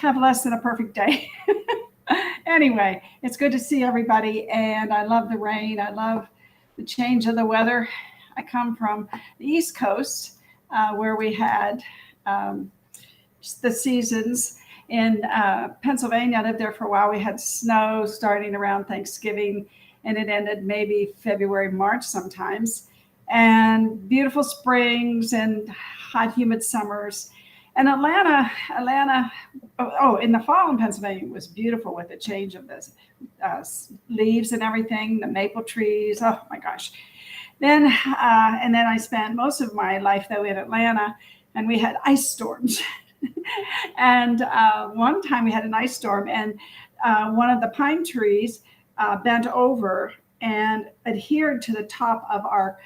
have less than a perfect day. Anyway, it's good to see everybody, and I love the rain. I love the change of the weather. I come from the East Coast, where we had the seasons. In Pennsylvania, I lived there for a while. We had snow starting around Thanksgiving, and it ended maybe February, March sometimes. And beautiful springs and hot, humid summers. And Atlanta, in the fall in Pennsylvania, it was beautiful with the change of the leaves and everything, the maple trees. Oh my gosh. Then I spent most of my life though in Atlanta, and we had ice storms. And one time we had an ice storm, and one of the pine trees bent over and adhered to the top of our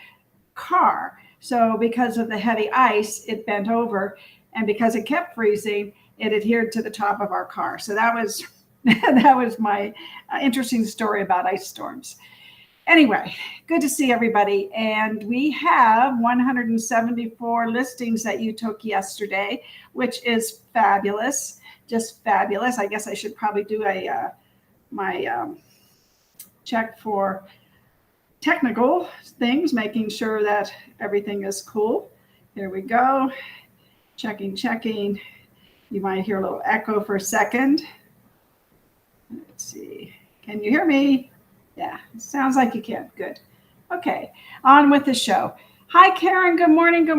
car. So because of the heavy ice, it bent over. And because it kept freezing, it adhered to the top of our car. So that was that was my interesting story about ice storms. Anyway, good to see everybody. And we have 174 listings that you took yesterday, which is fabulous, just fabulous. I guess I should probably do my check for technical things, making sure that everything is cool. Here we go. Checking. You might hear a little echo for a second. Let's see. Can you hear me? Yeah, sounds like you can. Good. Okay, on with the show. Hi, Karen. Good morning. Good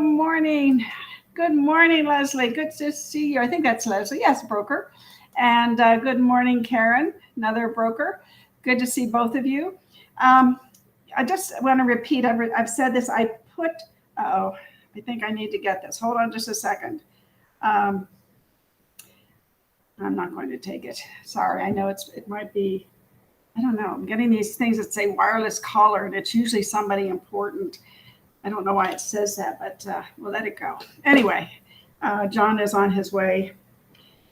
morning, Leslie. Good to see you. I think that's Leslie. Yes, broker. And good morning, Karen, another broker. Good to see both of you. I just want to repeat. I've said this. I think I need to get this. Hold on just a second. I'm not going to take it. Sorry. I know it might be, I don't know. I'm getting these things that say wireless caller, and it's usually somebody important. I don't know why it says that, but we'll let it go. Anyway, John is on his way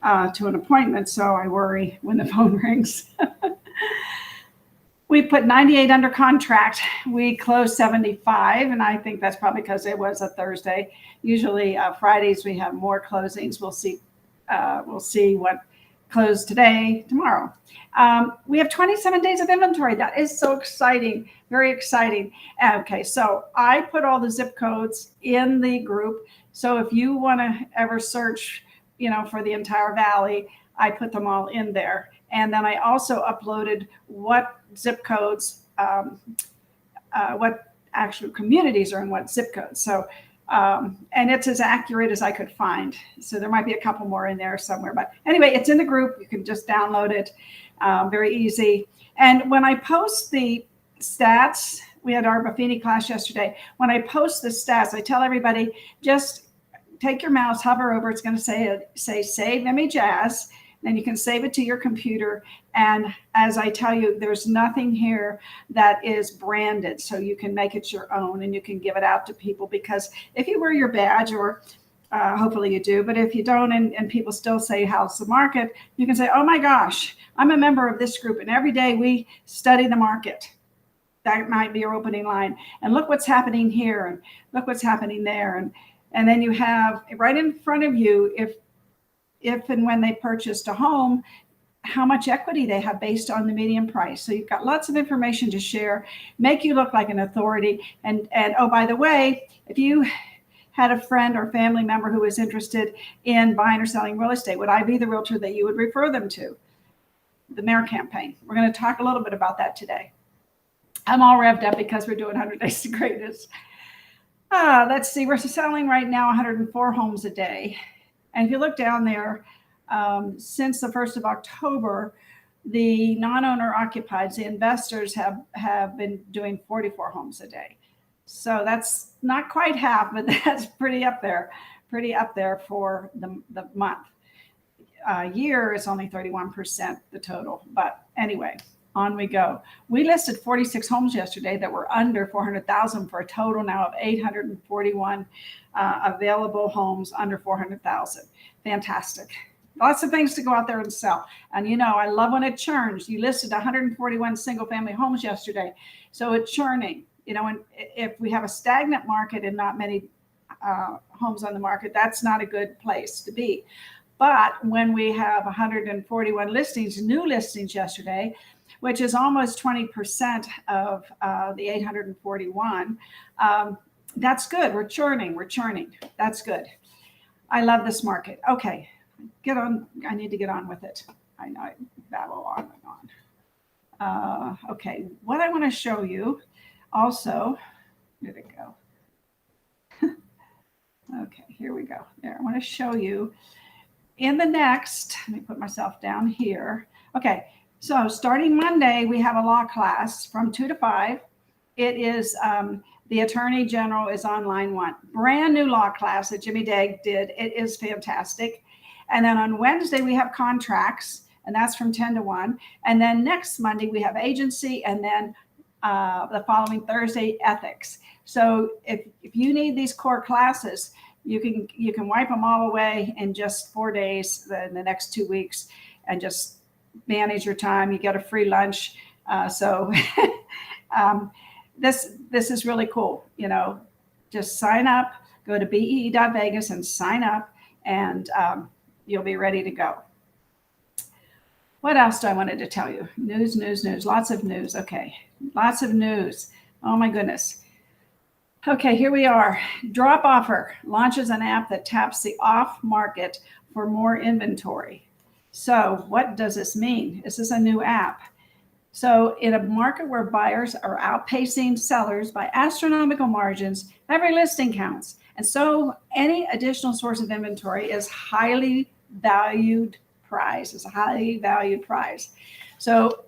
to an appointment, so I worry when the phone rings. We put 98 under contract. We closed 75, and I think that's probably because it was a Thursday. Usually Fridays we have more closings. We'll see what closed today, tomorrow. We have 27 days of inventory. That is so exciting, very exciting. Okay, so I put all the zip codes in the group. So if you want to ever search, for the entire valley, I put them all in there. And then I also uploaded what zip codes, what actual communities are in what zip codes. So, and it's as accurate as I could find. So there might be a couple more in there somewhere. But anyway, it's in the group. You can just download it. Very easy. And when I post the stats, we had our Buffini class yesterday. When I post the stats, I tell everybody, just take your mouse, hover over. It's going to say save image as. Then you can save it to your computer. And as I tell you, there's nothing here that is branded. So you can make it your own and you can give it out to people, because if you wear your badge, or hopefully you do, but if you don't, and people still say, how's the market? You can say, oh my gosh, I'm a member of this group, and every day we study the market. That might be your opening line. And look what's happening here, and look what's happening there. And then you have right in front of you, if and when they purchased a home, how much equity they have based on the median price. So you've got lots of information to share, make you look like an authority. And oh, by the way, if you had a friend or family member who was interested in buying or selling real estate, would I be the realtor that you would refer them to? The Mayor campaign. We're going to talk a little bit about that today. I'm all revved up because we're doing 100 Days to Greatness. Let's see, we're selling right now 104 homes a day. And if you look down there, since the 1st of October, the non-owner occupieds, the investors have been doing 44 homes a day. So that's not quite half, but that's pretty up there for the month. Year is only 31% the total. But anyway, on we go. We listed 46 homes yesterday that were under 400,000 for a total now of 841 available homes under 400,000. Fantastic. Lots of things to go out there and sell. And I love when it churns. You listed 141 single family homes yesterday. So it's churning, and if we have a stagnant market and not many homes on the market, that's not a good place to be. But when we have 141 listings, new listings yesterday, which is almost 20% of the 841, that's good. We're churning. That's good. I love this market. Okay, get on. I need to get on with it. I know I babble on and on. Okay, what I want to show you also, where'd it go? Okay, here we go. There, I want to show you in the next, let me put myself down here. Okay, so starting Monday, we have a law class from 2 to 5. It is the Attorney General is on line 1. Brand new law class that Jimmy Dagg did. It is fantastic. And then on Wednesday, we have contracts, and that's from 10 to 1. And then next Monday, we have agency, and then the following Thursday, ethics. So if you need these core classes, you can wipe them all away in just 4 days in the next 2 weeks, and just manage your time. You get a free lunch. This is really cool. Just sign up, go to bee.vegas and sign up, and you'll be ready to go. What else do I wanted to tell you? News, lots of news. Okay, lots of news. Oh my goodness. Okay, here we are. DropOffer launches an app that taps the off market for more inventory. So what does this mean? Is this a new app? So in a market where buyers are outpacing sellers by astronomical margins, every listing counts. And so any additional source of inventory is highly valued prize. It's a highly valued prize. So,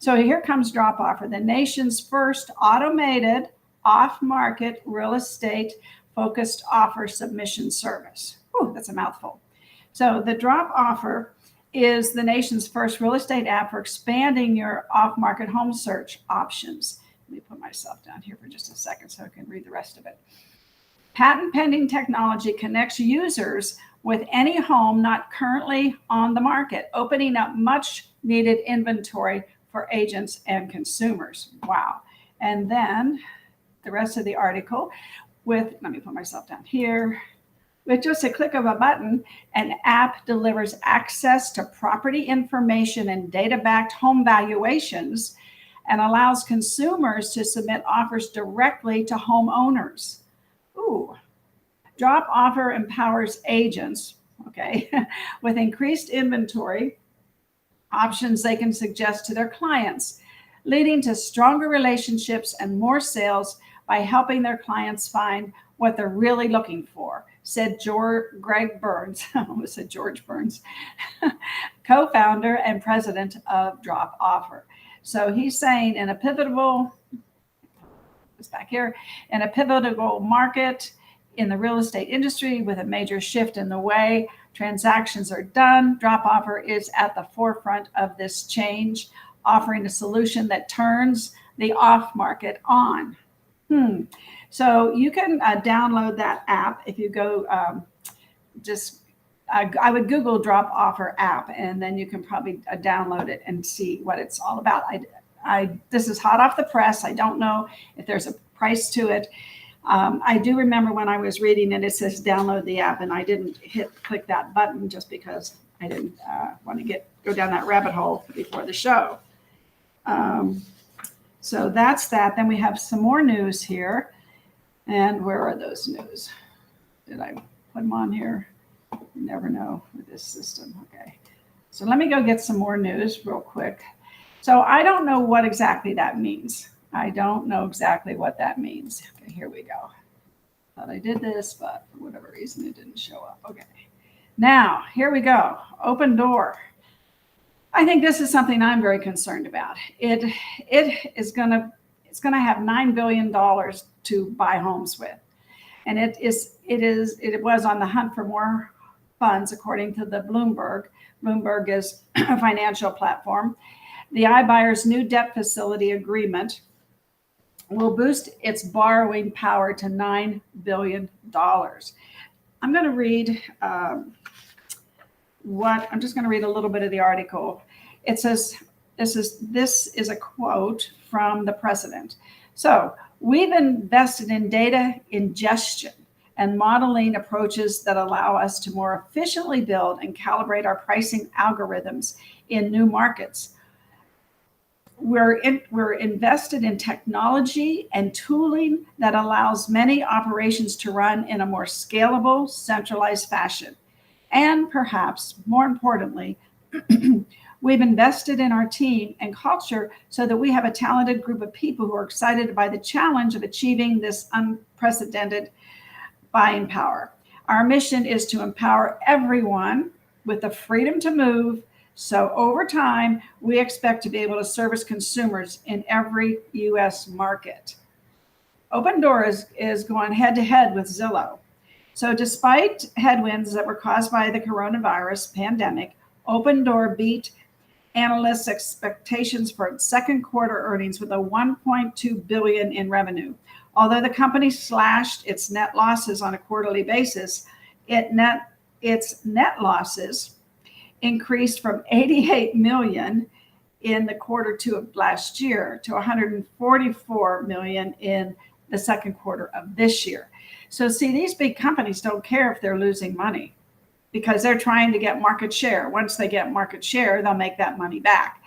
so here comes DropOffer, the nation's first automated off-market real estate focused offer submission service. Whew, that's a mouthful. So the DropOffer is the nation's first real estate app for expanding your off-market home search options. Let me put myself down here for just a second so I can read the rest of it. Patent pending technology connects users with any home not currently on the market, opening up much needed inventory for agents and consumers. Wow. And then the rest of the article let me put myself down here. With just a click of a button, an app delivers access to property information and data-backed home valuations, and allows consumers to submit offers directly to homeowners. Ooh. DropOffer empowers agents, okay, with increased inventory options they can suggest to their clients, leading to stronger relationships and more sales by helping their clients find what they're really looking for, said Greg Burns, I almost said George Burns, co-founder and president of DropOffer. So he's saying in a pivotal market in the real estate industry with a major shift in the way transactions are done, DropOffer is at the forefront of this change, offering a solution that turns the off market on. So you can download that app if you go I would Google DropOffer app, and then you can probably download it and see what it's all about. This is hot off the press. I don't know if there's a price to it. I do remember when I was reading it, it says download the app, and I didn't click that button just because I didn't want to go down that rabbit hole before the show. So that's that. Then we have some more news here. And where are those news? Did I put them on here? You never know with this system. Okay. So let me go get some more news real quick. So I don't know what exactly that means. I don't know exactly what that means. Okay, here we go. Thought I did this, but for whatever reason, it didn't show up. Okay. Now, here we go. Opendoor. I think this is something I'm very concerned about. It's going to have $9 billion to buy homes with. And it was on the hunt for more funds, according to the Bloomberg. Bloomberg is a financial platform. The iBuyer's new debt facility agreement will boost its borrowing power to $9 billion. I'm going to read I'm just going to read a little bit of the article. It says, this is a quote from the president. So we've invested in data ingestion and modeling approaches that allow us to more efficiently build and calibrate our pricing algorithms in new markets. We're invested in technology and tooling that allows many operations to run in a more scalable, centralized fashion. And perhaps more importantly, we've invested in our team and culture so that we have a talented group of people who are excited by the challenge of achieving this unprecedented buying power. Our mission is to empower everyone with the freedom to move. So over time, we expect to be able to service consumers in every U.S. market. Opendoor is going head to head with Zillow. So despite headwinds that were caused by the coronavirus pandemic, Opendoor beat analysts' expectations for its second quarter earnings with a $1.2 billion in revenue. Although the company slashed its net losses on a quarterly basis, its net losses increased from $88 million in the quarter two of last year to $144 million in the second quarter of this year. So see, these big companies don't care if they're losing money because they're trying to get market share. Once they get market share, they'll make that money back.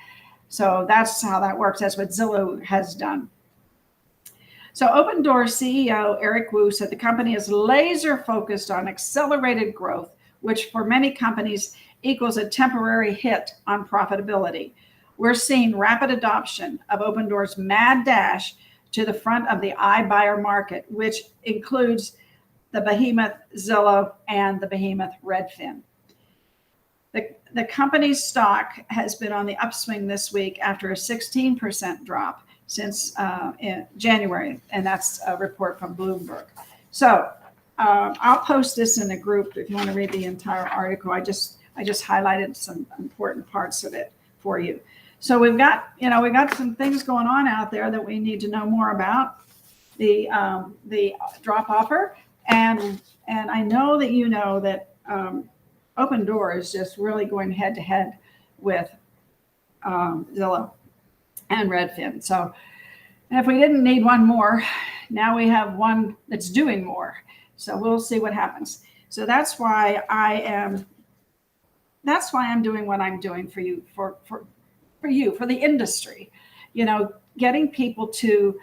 So that's how that works. That's what Zillow has done. So Opendoor CEO Eric Wu said the company is laser focused on accelerated growth, which for many companies equals a temporary hit on profitability. We're seeing rapid adoption of Opendoor's mad dash to the front of the iBuyer market, which includes the behemoth Zillow and the behemoth Redfin. The company's stock has been on the upswing this week after a 16% drop since in January, and that's a report from Bloomberg. So I'll post this in the group if you want to read the entire article. I just highlighted some important parts of it for you. So we've got some things going on out there that we need to know more about. The DropOffer, and I know that you know that Opendoor is just really going head to head with Zillow and Redfin. So if we didn't need one more, now we have one that's doing more. So we'll see what happens. So that's why I'm doing what I'm doing for you, for the industry, getting people to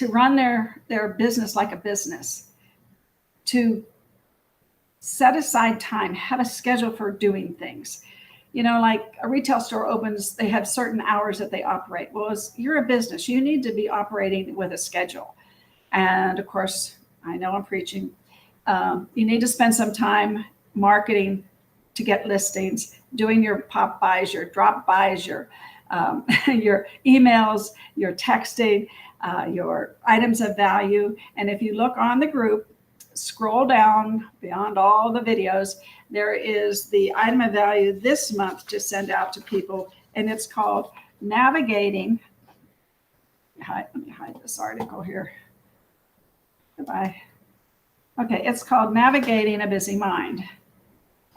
run their business like a business, to set aside time, have a schedule for doing things. Like a retail store opens, they have certain hours that they operate. Well, as you're a business, you need to be operating with a schedule. And of course, I know I'm preaching. You need to spend some time marketing to get listings, doing your pop buys, your drop buys, your emails, your texting, your items of value. And if you look on the group, scroll down beyond all the videos, there is the item of value this month to send out to people, and it's called Navigating. Let me hide this article here. Goodbye. Okay, it's called Navigating a Busy Mind,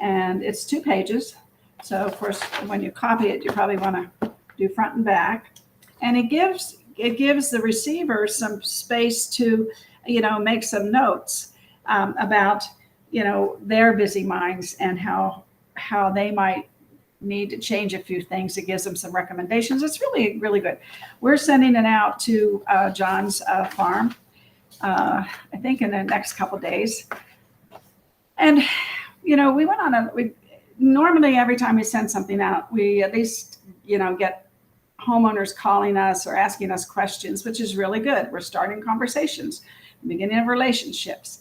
and it's 2 pages. So of course, when you copy it, you probably want to do front and back, and it gives the receiver some space to make some notes about their busy minds and how they might need to change a few things. It gives them some recommendations. It's really, really good. We're sending it out to John's farm, I think in the next couple days. And we went on normally every time we send something out, we at least get homeowners calling us or asking us questions, which is really good. We're starting conversations, beginning of relationships.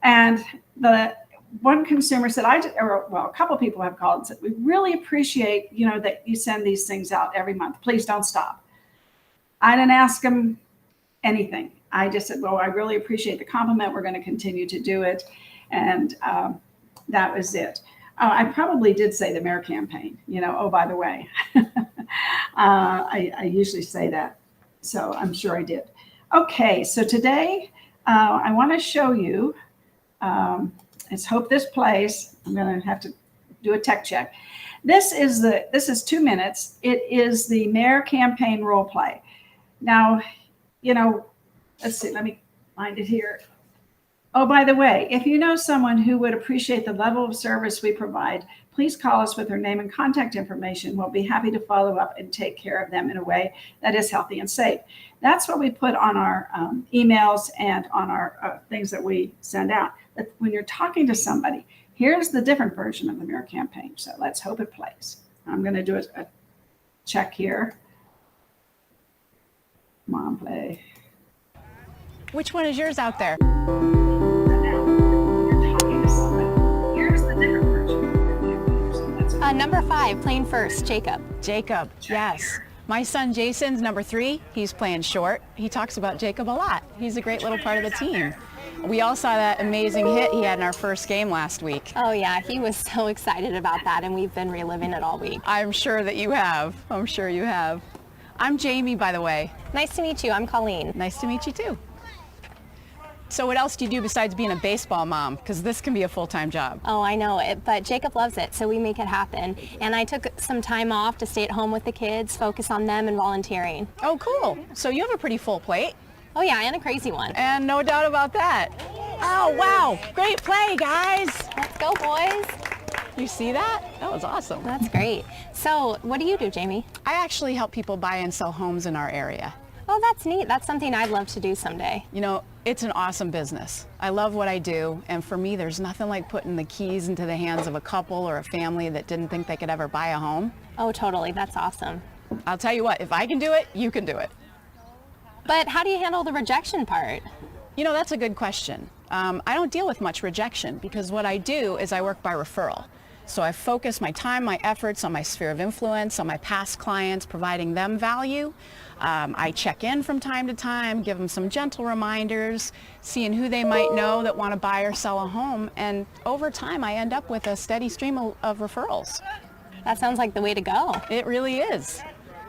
And the one consumer said, a couple people have called and said, we really appreciate, that you send these things out every month. Please don't stop. I didn't ask them anything. I just said, well, I really appreciate the compliment. We're going to continue to do it. And that was it. I probably did say the mayor campaign, oh, by the way, I usually say that. So I'm sure I did. Okay. So today I want to show you, let's hope this plays. I'm going to have to do a tech check. This is 2 minutes. It is the mayor campaign role play. Now, let's see, let me find it here. Oh, by the way, if you know someone who would appreciate the level of service we provide, please call us with their name and contact information. We'll be happy to follow up and take care of them in a way that is healthy and safe. That's what we put on our emails and on our things that we send out. That when you're talking to somebody, here's the different version of the mirror campaign. So let's hope it plays. I'm going to do a check here. Come on, play. Which one is yours out there? Number 5, playing first, Jacob. Jacob, yes. My son Jason's number 3. He's playing short. He talks about Jacob a lot. He's a great little part of the team. We all saw that amazing hit he had in our first game last week. Oh yeah, he was so excited about that, and we've been reliving it all week. I'm sure that you have. I'm sure you have. I'm Jamie, by the way. Nice to meet you. I'm Colleen. Nice to meet you too. So what else do you do besides being a baseball mom? Because this can be a full-time job. Oh, I know it, but Jacob loves it, so we make it happen. And I took some time off to stay at home with the kids, focus on them and volunteering. Oh, cool. So you have a pretty full plate. Oh yeah, and a crazy one. And no doubt about that. Oh, wow. Great play, guys. Let's go, boys. You see that? That was awesome. That's great. So what do you do, Jamie? I actually help people buy and sell homes in our area. Oh, that's neat. That's something I'd love to do someday. You know, it's an awesome business. I love what I do, and for me, there's nothing like putting the keys into the hands of a couple or a family that didn't think they could ever buy a home. Oh, totally. That's awesome. I'll tell you what, if I can do it, you can do it. But how do you handle the rejection part? You know, that's a good question. I don't deal with much rejection because what I do is I work by referral. So I focus my time, my efforts on my sphere of influence, on my past clients, providing them value. I check in from time to time, give them some gentle reminders, seeing who they might know that want to buy or sell a home. And over time, I end up with a steady stream of referrals. That sounds like the way to go. It really is.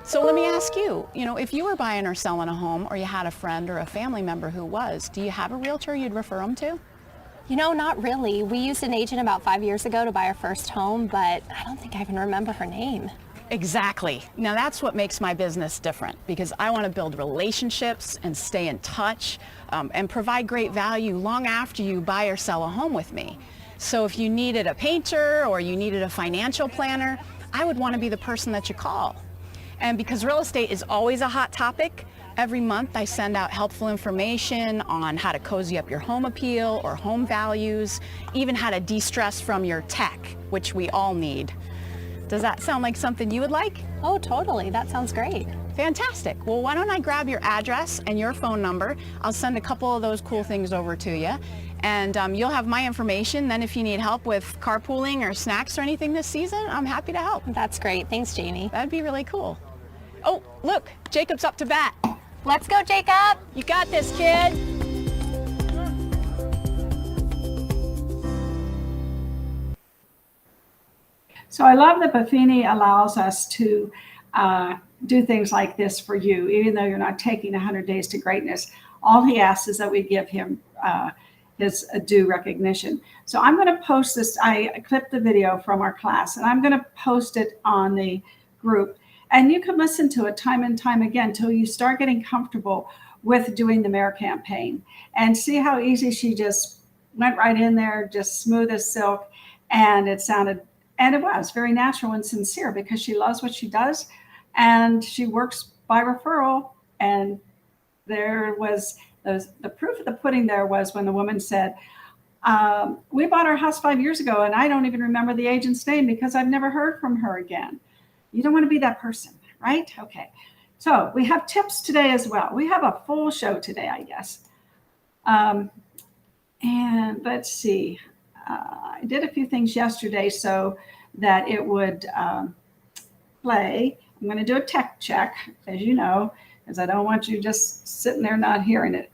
So let me ask you, if you were buying or selling a home or you had a friend or a family member who was, do you have a realtor you'd refer them to? You know, not really. We used an agent about 5 years ago to buy our first home, but I don't think I even remember her name. Exactly. Now that's what makes my business different because I want to build relationships and stay in touch and provide great value long after you buy or sell a home with me. So if you needed a painter or you needed a financial planner, I would want to be the person that you call. And because real estate is always a hot topic, every month I send out helpful information on how to cozy up your home appeal or home values, even how to de-stress from your tech, which we all need. Does that sound like something you would like? Oh, totally. That sounds great. Fantastic. Well, why don't I grab your address and your phone number? I'll send a couple of those cool things over to you. And you'll have my information. Then if you need help with carpooling or snacks or anything this season, I'm happy to help. That's great. Thanks, Jamie. That'd be really cool. Oh, look, Jacob's up to bat. Let's go, Jacob. You got this, kid. So I love that Buffini allows us to do things like this for you, even though you're not taking 100 days to greatness. All he asks is that we give him his due recognition. So I'm going to post this. I clipped the video from our class, and I'm going to post it on the group. And you can listen to it time and time again till you start getting comfortable with doing the mayor campaign and see how easy she just went right in there, just smooth as silk. And it sounded, and it was very natural and sincere because she loves what she does and she works by referral. And there was the proof of the pudding there was when the woman said, we bought our house 5 years ago and I don't even remember the agent's name because I've never heard from her again. You don't want to be that person, right? Okay. So we have tips today as well. We have a full show today, I guess. And let's see. I did a few things yesterday so that it would play. I'm going to do a tech check, as you know, because I don't want you just sitting there not hearing it.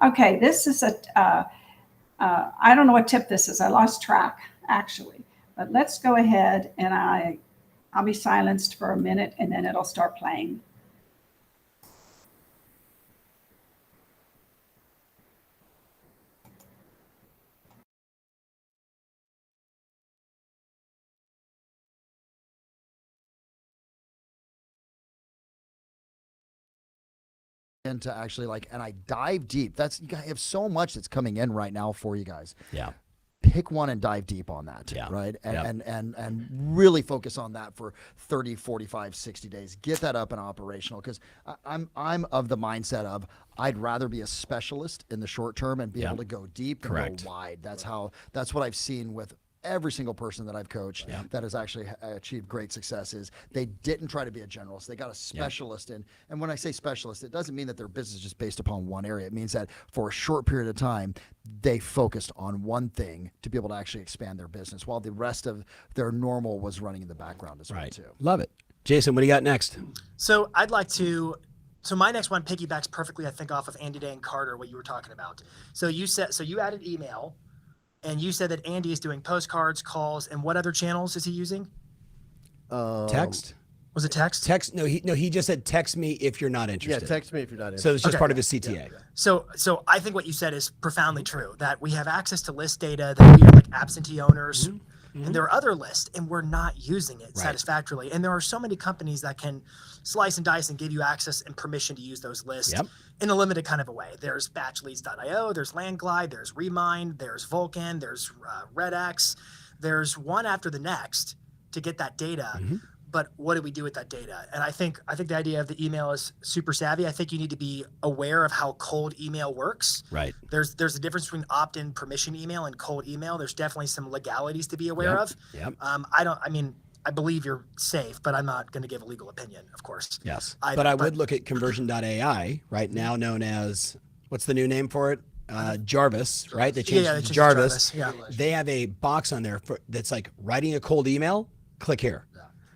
Okay, this is I don't know what tip this is. I lost track, actually. But let's go ahead and I'll be silenced for a minute and then it'll start playing. into actually and I dive deep. You guys have so much that's coming in right now for you guys. Yeah. Pick one and dive deep on that, right? And really focus on that for 30, 45, 60 days. Get that up and operational, because I'm of the mindset of I'd rather be a specialist in the short term and be able to go deep than go wide. That's what I've seen with every single person that I've coached that has actually achieved great successes. They didn't try to be a generalist. They got a specialist in. And when I say specialist, it doesn't mean that their business is just based upon one area. It means that for a short period of time, they focused on one thing to be able to actually expand their business, while the rest of their normal was running in the background as well too. Love it. Jason, what do you got next? So I'd like to. So my next one piggybacks perfectly, I think, off of Andy Day and Carter, what you were talking about. So you added email. And you said that Andy is doing postcards, calls, and what other channels is he using? Text. Was it text? Text. No, he just said text me if you're not interested. Yeah, text me if you're not interested. So it's just part of his CTA. So I think what you said is profoundly true, that we have access to list data, that we have like absentee owners, and there are other lists, and we're not using it satisfactorily. And there are so many companies that can slice and dice and give you access and permission to use those lists in a limited kind of a way. There's batchleads.io, there's Landglide, there's Remind, there's Vulcan, there's RedX. There's one after the next to get that data. But what do we do with that data? And I think the idea of the email is super savvy. I think you need to be aware of how cold email works. Right. There's a difference between opt-in permission email and cold email. There's definitely some legalities to be aware of. I believe you're safe, but I'm not going to give a legal opinion, of course. Yes. But I would look at conversion.ai, right now known as, what's the new name for it? Jarvis, right? They changed it to Jarvis. They have a box on there that's like writing a cold email, click here.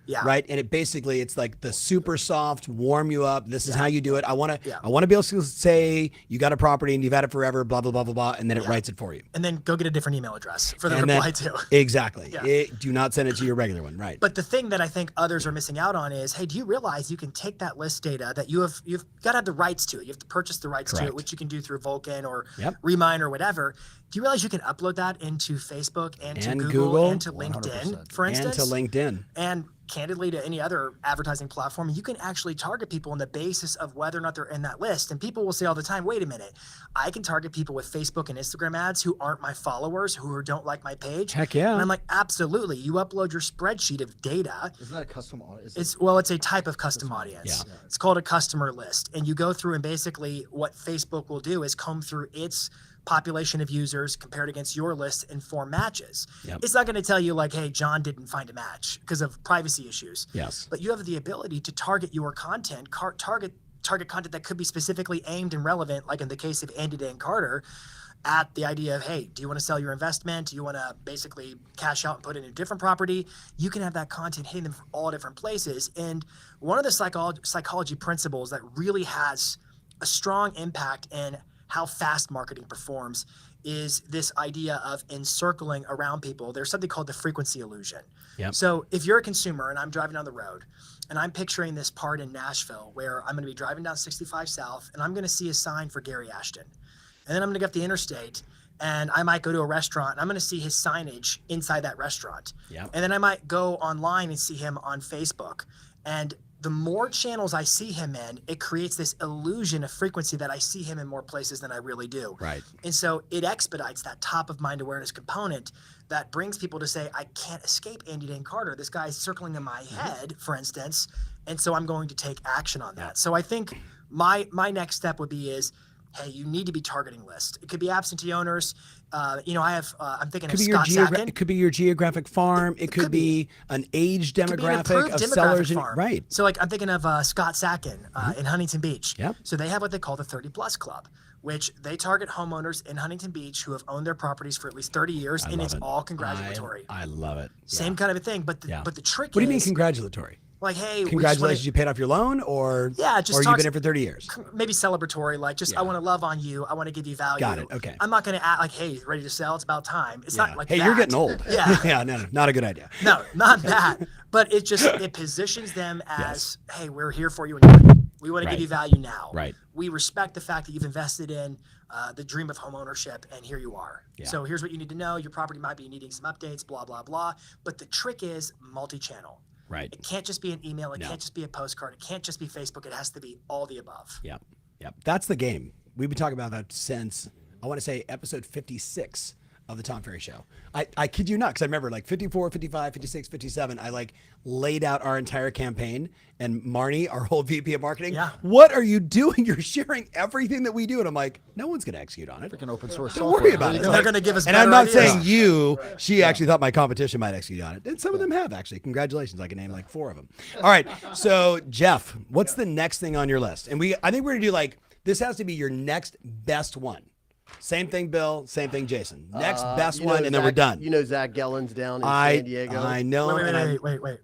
Yeah. Right. And it's like the super soft, warm you up. This is how you do it. I want to be able to say you got a property and you've had it forever, blah, blah, blah, blah, blah. And then it writes it for you. And then go get a different email address for the reply to. Exactly. Do not send it to your regular one. Right. But the thing that I think others are missing out on is, hey, do you realize you can take that list data that you've got to have the rights to it. You have to purchase the rights to it, which you can do through Vulcan or Remind or whatever. Do you realize you can upload that into Facebook and to Google and to LinkedIn, for instance? And to LinkedIn. And candidly to any other advertising platform, you can actually target people on the basis of whether or not they're in that list. And people will say all the time, wait a minute, I can target people with Facebook and Instagram ads who aren't my followers, who don't like my page. Heck yeah. And I'm like, absolutely. You upload your spreadsheet of data. Isn't that a custom audience? It's a type of custom audience. Yeah. It's called a customer list. And you go through and basically what Facebook will do is comb through its population of users compared against your list and form matches. It's not going to tell you like, hey, John didn't find a match because of privacy issues. Yes. But you have the ability to target your content, target content that could be specifically aimed and relevant, like in the case of Andy Day and Carter, at the idea of, hey, do you want to sell your investment? Do you want to basically cash out and put it in a different property? You can have that content hitting them from all different places. And one of the psychology principles that really has a strong impact in how fast marketing performs is this idea of encircling around people. There's something called the frequency illusion. So if you're a consumer and I'm driving down the road and I'm picturing this part in Nashville where I'm going to be driving down 65 South and I'm going to see a sign for Gary Ashton. And then I'm going to get the interstate and I might go to a restaurant and I'm going to see his signage inside that restaurant. And then I might go online and see him on Facebook. And the more channels I see him in, it creates this illusion of frequency that I see him in more places than I really do. Right. And so it expedites that top of mind awareness component that brings people to say, I can't escape Andy Day and Carter. This guy's circling in my head, for instance. And so I'm going to take action on that. So I think my next step would be hey, you need to be targeting lists. It could be absentee owners. I'm thinking of Scott Sacken. It could be your geographic farm. It could be an age demographic of sellers. Right. So like I'm thinking of Scott Sacken in Huntington Beach. So they have what they call the 30 Plus Club, which they target homeowners in Huntington Beach who have owned their properties for at least 30 years, and it's all congratulatory. I love it. Same kind of a thing, but the trick is... What do you mean congratulatory? Like, hey, congratulations, you paid off your loan, or you've been in for 30 years. Maybe celebratory, like I want to love on you. I want to give you value. Got it. Okay. I'm not going to act like, hey, ready to sell? It's about time. It's not like hey, that. you're getting old. No, not a good idea. No, not that. But it positions them as, hey, we're here for you. We want to give you value now. Right. We respect the fact that you've invested in the dream of home ownership, and here you are. So here's what you need to know. Your property might be needing some updates, blah, blah, blah. But the trick is multi-channel. Right. It can't just be an email. It can't just be a postcard. It can't just be Facebook. It has to be all the above. Yeah. Yep. That's the game. We've been talking about that since, I want to say, episode 56 of the Tom Ferry Show. I kid you not, because I remember like 54, 55, 56, 57, I like laid out our entire campaign, and Marnie, our whole VP of marketing, what are you doing? You're sharing everything that we do. And I'm like, no one's going to execute on it. Freaking open source Don't software. worry about it. They're going to give us And better I'm not ideas. saying you, she actually thought my competition might execute on it. And some of them have, actually. Congratulations. I can name like 4 of them. All right. So Jeff, what's the next thing on your list? And I think we're going to do like, this has to be your next best one. Same thing, Bill. Same thing, Jason. Next best one, and then we're done. You know Zach Gellin's down in San Diego. I know. Wait.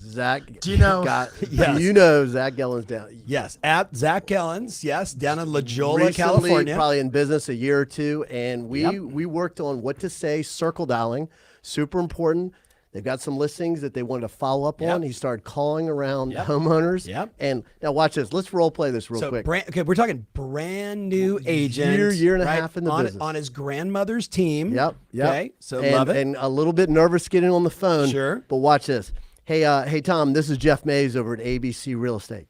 Zach, Do you know? Yes. Do you know Zach Gellin's down? Yes, at Zach Gellens. Yes, down in La Jolla, Recently, California. probably in business a year or two, and we worked on what to say, circle dialing, super important. They've got some listings that they wanted to follow up on. He started calling around homeowners. And now watch this. Let's role play this real quick. Okay, we're talking brand new agent. Year and a half in the business. On his grandmother's team. Yep. Okay, so love it. And a little bit nervous getting on the phone. Sure. But watch this. Hey, Tom, this is Jeff Mays over at ABC Real Estate.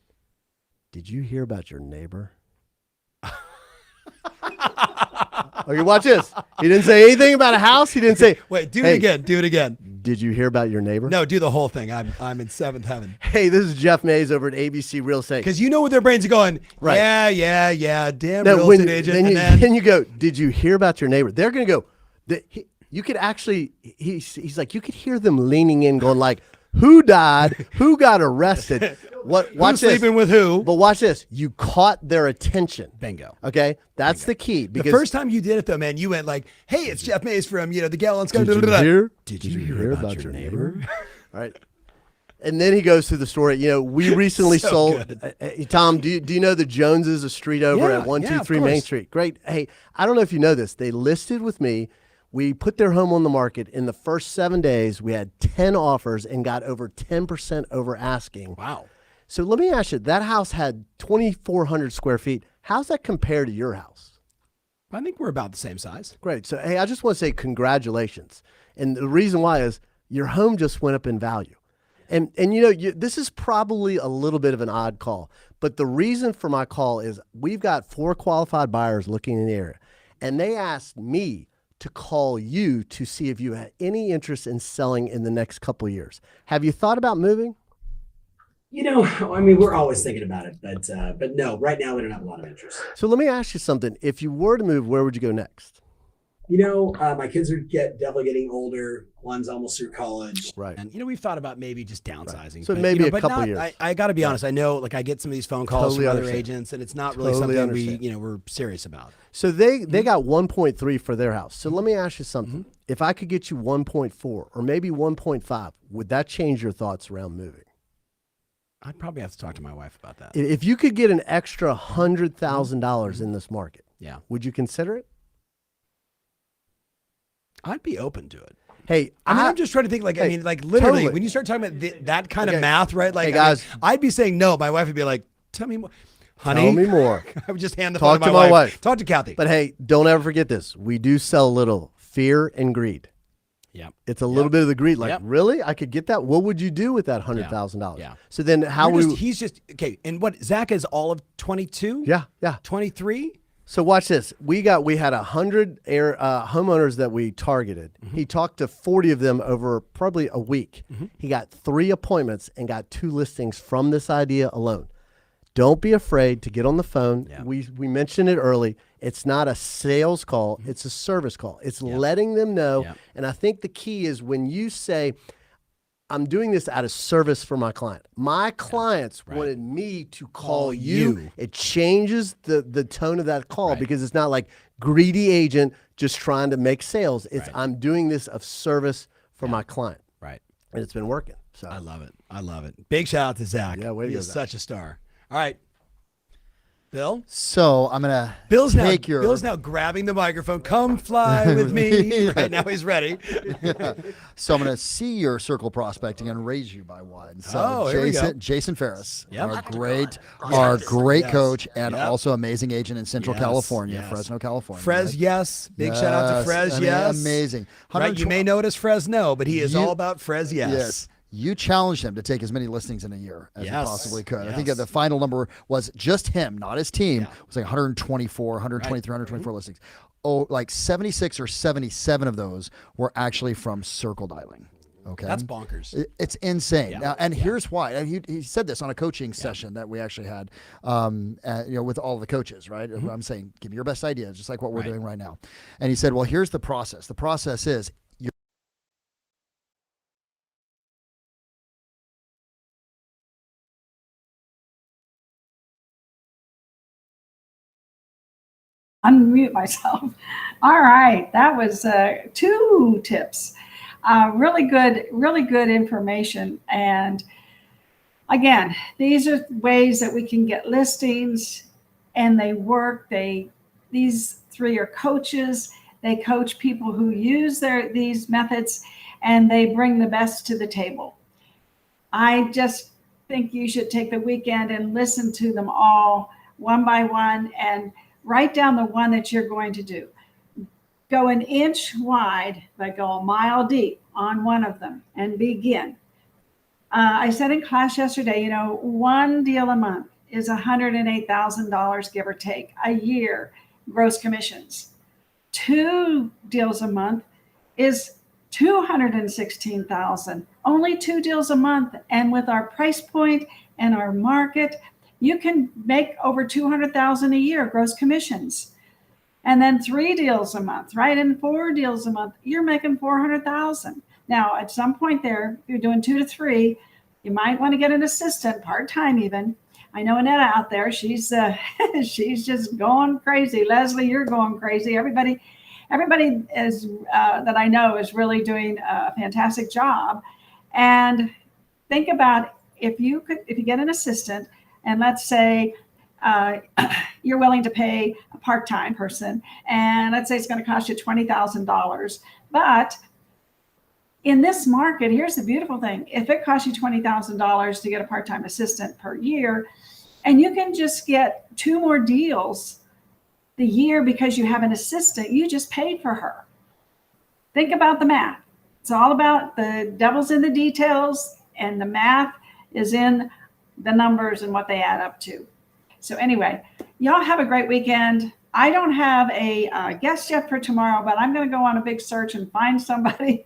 Did you hear about your neighbor? Okay, watch this. He didn't say anything about a house. He didn't say. Wait, do it again. Do it again. Did you hear about your neighbor? No, do the whole thing. I'm in seventh heaven. Hey, this is Jeff Mays over at ABC Real Estate. Because you know what their brains are going. Right. Yeah. Damn real estate agent. Then you go. Did you hear about your neighbor? They're gonna go. You could actually. He's like, you could hear them leaning in, going like, who died? Who got arrested? Watch Who's this. sleeping with who? But watch this. You caught their attention. Bingo. Okay, that's the key. The Because first time you did it, though, man, you went like, "Hey, it's Jeff Mays from the Gallons." Did you hear about your neighbor? All right. And then he goes through the story. We recently sold. Tom, do you know the Joneses, a street over at 123 Main Street? Great. Hey, I don't know if you know this. They listed with me. We put their home on the market. In the first 7 days, we had 10 offers and got over 10% over asking. Wow. So let me ask you, that house had 2,400 square feet. How's that compare to your house? I think we're about the same size. Great. So, hey, I just want to say congratulations. And the reason why is your home just went up in value. And this is probably a little bit of an odd call. But the reason for my call is we've got 4 qualified buyers looking in the area. And they asked me to call you to see if you had any interest in selling in the next couple of years. Have you thought about moving? We're always thinking about it, but no, right now we don't have a lot of interest. So let me ask you something. If you were to move, where would you go next? My kids are definitely getting older. One's almost through college. Right. And, we've thought about maybe just downsizing. Right. So maybe a couple years. I got to be honest. I know, I get some of these phone calls Totally from other understand. agents, and it's not really Totally something understand. we're serious about. So they got 1.3 for their house. So let me ask you something. If I could get you 1.4 or maybe 1.5, would that change your thoughts around moving? I'd probably have to talk to my wife about that. If you could get an extra $100,000 in this market, would you consider it? I'd be open to it. Hey, I'm just trying to think, literally, totally. when you start talking about that kind of math, right? Hey, guys. I'd be saying no. My wife would be like, tell me more. Honey, Tell me more. I would just hand the Talk phone to my wife. Talk to Kathy. But hey, don't ever forget this. We do sell a little fear and greed. Yeah. It's a little bit of the greed. Like, really? I could get that? What would you do with that $100,000? Yeah. So then he's just, okay. And what, Zach is all of 22? Yeah. 23? So watch this. We had 100 homeowners that we targeted. He talked to 40 of them over probably a week. He got 3 appointments and got 2 listings from this idea alone. Don't be afraid to get on the phone. Yeah. We mentioned it early. It's not a sales call. It's a service call. It's letting them know. Yeah. And I think the key is when you say, I'm doing this out of service for my client. My clients wanted me to call you. It changes the tone of that call because it's not like greedy agent just trying to make sales. It's I'm doing this of service for my client. Right. And it's been working. So I love it. Big shout out to Zach. Yeah, way to go, He's Zach. such a star. All right. Bill? So I'm going to Bill's now grabbing the microphone. Come fly with me. Right now he's ready. So I'm going to see your circle prospecting and raise you by 1. So here we go. Jason Ferris, Yep. our great coach and also amazing agent in Central California, yes. Fresno, California. Frez, yes. Big shout out to Frez, yes. Amazing. Right, you may know it as Fresno, but he is all about Frez, yes. You challenged him to take as many listings in a year as he possibly could. Yes. I think the final number was just him, not his team. It was like 124, 123, 124 listings. Oh, like 76 or 77 of those were actually from circle dialing. Okay, that's bonkers. It's insane. Now, and here's why. And he said this on a coaching session that we actually had, with all the coaches. Right, I'm saying, give me your best ideas, just like what we're doing right now. And he said, well, here's the process. The process is unmute myself. All right, that was 2 tips. Really good information. And again, these are ways that we can get listings, and they work. These 3 are coaches. They coach people who use these methods, and they bring the best to the table. I just think you should take the weekend and listen to them all one by one and write down the one that you're going to do. Go an inch wide, but go a mile deep on one of them and begin. I said in class yesterday, 1 deal a month is $108,000, give or take, a year, gross commissions. 2 deals a month is $216,000. Only 2 deals a month. And with our price point and our market, you can make over $200,000 a year gross commissions. And then 3 deals a month, right? And 4 deals a month, you're making $400,000. Now, at some point there, you're doing 2 to 3. You might want to get an assistant, part-time even. I know Annetta out there. She's she's just going crazy. Leslie, you're going crazy. Everybody is that I know is really doing a fantastic job. And think about if you get an assistant, and let's say you're willing to pay a part-time person, and let's say it's going to cost you $20,000. But in this market, here's the beautiful thing. If it costs you $20,000 to get a part-time assistant per year, and you can just get 2 more deals the year because you have an assistant, you just paid for her. Think about the math. It's all about the devil's in the details, and the math is in the numbers and what they add up to. So anyway, y'all have a great weekend. I don't have a guest yet for tomorrow, but I'm going to go on a big search and find somebody.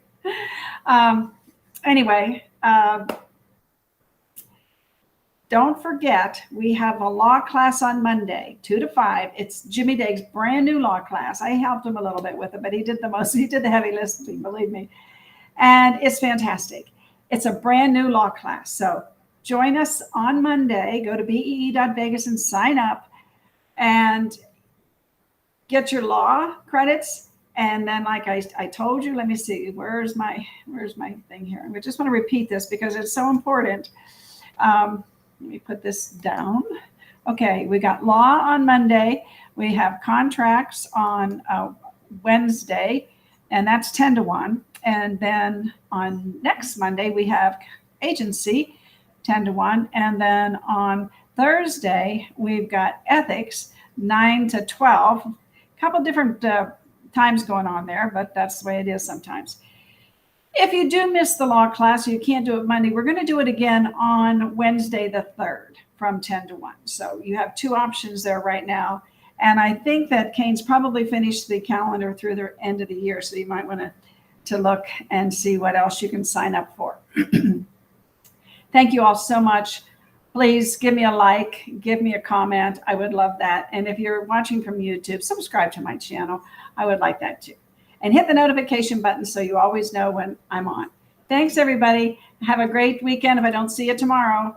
Don't forget, we have a law class on Monday, 2 to 5. It's Jimmy Daig's brand new law class. I helped him a little bit with it, but he did the heavy lifting, believe me. And it's fantastic. It's a brand new law class. So join us on Monday. Go to bee.vegas and sign up and get your law credits. And then, like I told you, let me see, where's my thing here? I just want to repeat this because it's so important. Let me put this down. Okay, we got law on Monday. We have contracts on Wednesday, and that's 10 to 1. And then on next Monday, we have agency, 10 to 1. And then on Thursday, we've got ethics, 9 to 12. A couple different times going on there, but that's the way it is sometimes. If you do miss the law class, you can't do it Monday, we're going to do it again on Wednesday the 3rd from 10 to 1. So you have 2 options there right now. And I think that Kane's probably finished the calendar through the end of the year. So you might want to look and see what else you can sign up for. Thank you all so much. Please give me a like, give me a comment. I would love that. And if you're watching from YouTube, subscribe to my channel. I would like that too. And hit the notification button so you always know when I'm on. Thanks, everybody. Have a great weekend if I don't see you tomorrow.